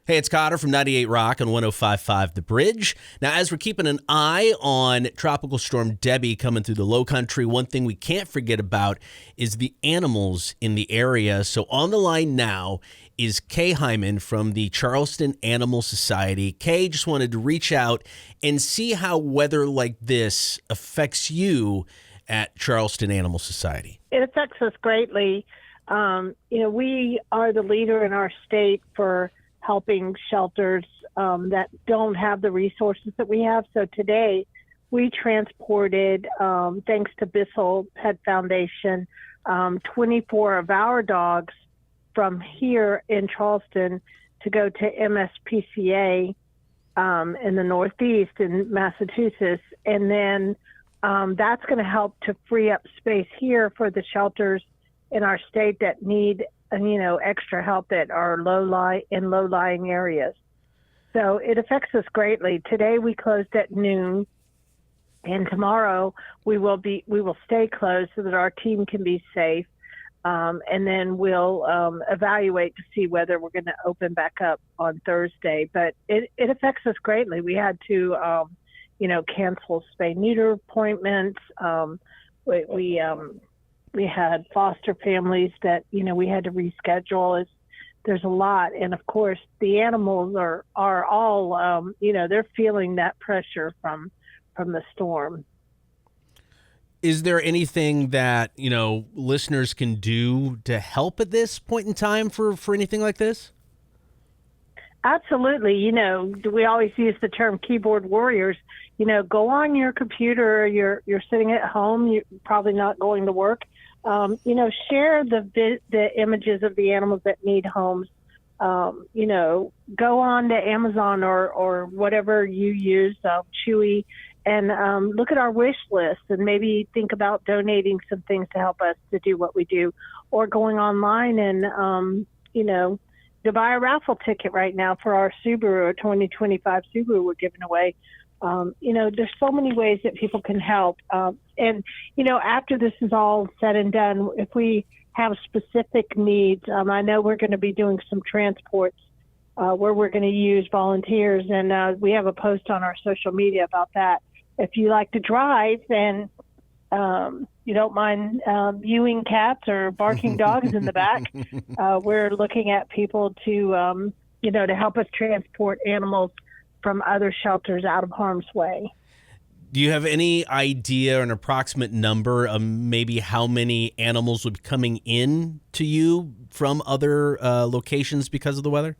Hey, it's Kotter from 98 Rock on 105.5 The Bridge. Now, as we're keeping an eye on Tropical Storm Debby coming through the low country, one thing we can't forget about is the animals in the area. So on the line now is Kay Hyman from the Charleston Animal Society. Kay, just wanted to reach out and see how weather like this affects you at Charleston Animal Society. It affects us greatly. We are the leader in our state for helping shelters that don't have the resources that we have. So today we transported, thanks to Bissell Pet Foundation, 24 of our dogs from here in Charleston to go to MSPCA in the Northeast in Massachusetts. And then that's going to help to free up space here for the shelters in our state that need extra help that are low-lying areas. So it affects us greatly. Today we closed at noon, and tomorrow we will stay closed so that our team can be safe. And then we'll evaluate to see whether we're going to open back up on Thursday. But it affects us greatly. We had to, cancel spay-neuter appointments. We had foster families that, we had to reschedule. There's a lot. And of course, the animals are all, they're feeling that pressure from the storm. Is there anything that, listeners can do to help at this point in time for anything like this? Absolutely. We always use the term keyboard warriors. Go on your computer, you're sitting at home, you're probably not going to work. Share the images of the animals that need homes. Go on to Amazon or whatever you use, Chewy, and look at our wish list and maybe think about donating some things to help us to do what we do, or going online and, to buy a raffle ticket right now for our Subaru, a 2025 Subaru we're giving away. There's so many ways that people can help. After this is all said and done, if we have specific needs, I know we're going to be doing some transports where we're going to use volunteers, and we have a post on our social media about that. If you like to drive and you don't mind viewing cats or barking dogs in the back, we're looking at people to help us transport animals from other shelters out of harm's way. Do you have any idea or an approximate number of maybe how many animals would be coming in to you from other locations because of the weather?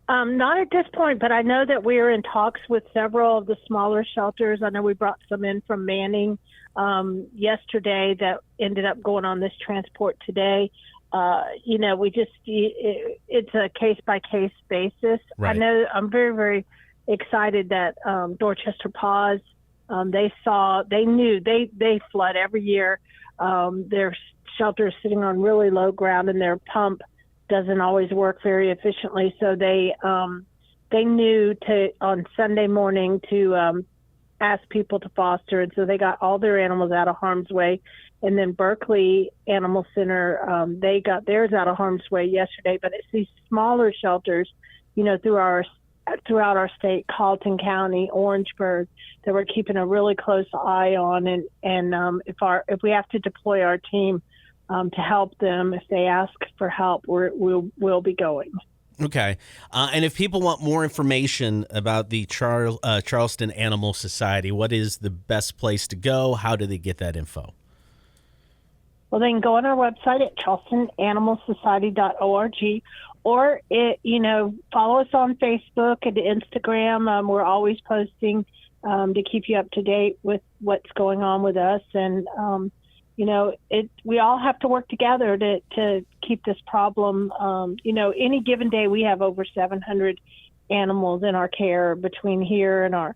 Not at this point, but I know that we're in talks with several of the smaller shelters. I know we brought some in from Manning yesterday that ended up going on this transport today. It's a case-by-case basis. Right. I know I'm very, very excited that Dorchester Paws, they flood every year. Their shelter is sitting on really low ground, and their pump doesn't always work very efficiently. So they knew on Sunday morning to ask people to foster, and so they got all their animals out of harm's way. And then Berkeley Animal Center, they got theirs out of harm's way yesterday. But it's these smaller shelters, throughout our state, Carleton County, Orangeburg, that we're keeping a really close eye on. And if we have to deploy our team to help them, if they ask for help, we'll be going. Okay. And if people want more information about the Charleston Animal Society, what is the best place to go? How do they get that info? Well, they can go on our website at charlestonanimalsociety.org, or follow us on Facebook and Instagram. We're always posting to keep you up to date with what's going on with us. And we all have to work together to keep this problem. Any given day we have over 700 animals in our care between here and our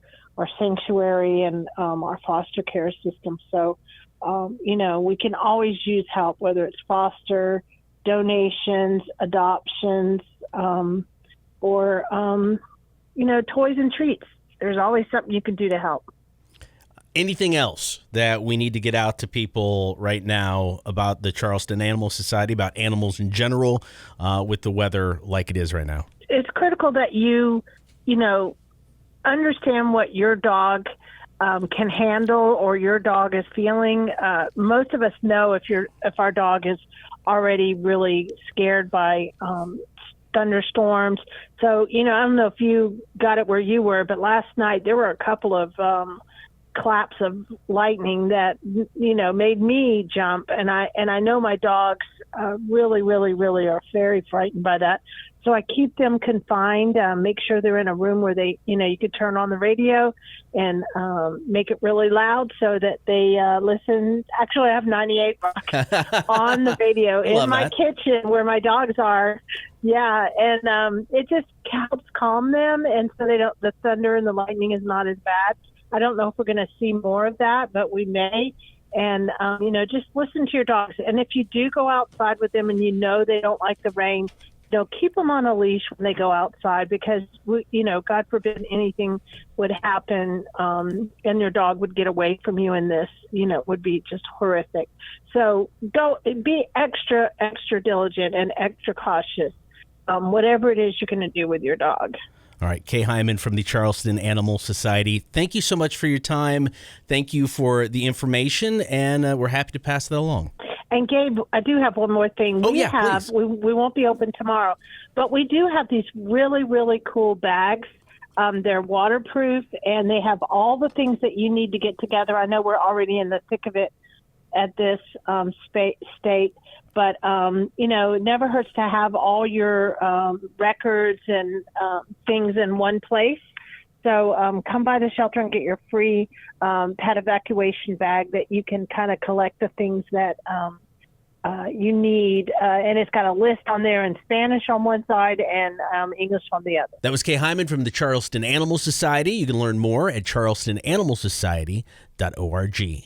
sanctuary and our foster care system. So, we can always use help, whether it's foster, donations, adoptions, or toys and treats. There's always something you can do to help. Anything else that we need to get out to people right now about the Charleston Animal Society, about animals in general, with the weather like it is right now? It's critical that you understand what your dog can handle or your dog is feeling. Most of us know if our dog is already really scared by thunderstorms. So, I don't know if you got it where you were, but last night there were a couple of claps of lightning that, made me jump. And I know my dogs really, really, really are very frightened by that. So I keep them confined, make sure they're in a room where they, you could turn on the radio and make it really loud so that they listen. Actually, I have 98 Rock on the radio in my kitchen where my dogs are. Yeah, and it just helps calm them, and so the thunder and the lightning is not as bad. I don't know if we're going to see more of that, but we may. And, just listen to your dogs. And if you do go outside with them and they don't like the rain, keep them on a leash when they go outside because, God forbid anything would happen and your dog would get away from you in this, would be just horrific. So be extra, extra diligent and extra cautious, whatever it is you're going to do with your dog. All right, Kay Hyman from the Charleston Animal Society. Thank you so much for your time. Thank you for the information, and we're happy to pass that along. And Gabe, I do have one more thing. Please. We won't be open tomorrow, but we do have these really, really cool bags. They're waterproof, and they have all the things that you need to get together. I know we're already in the thick of it at this state, but, it never hurts to have all your records and things in one place. So come by the shelter and get your free pet evacuation bag that you can kind of collect the things that you need. And it's got a list on there in Spanish on one side and English on the other. That was Kay Hyman from the Charleston Animal Society. You can learn more at charlestonanimalsociety.org.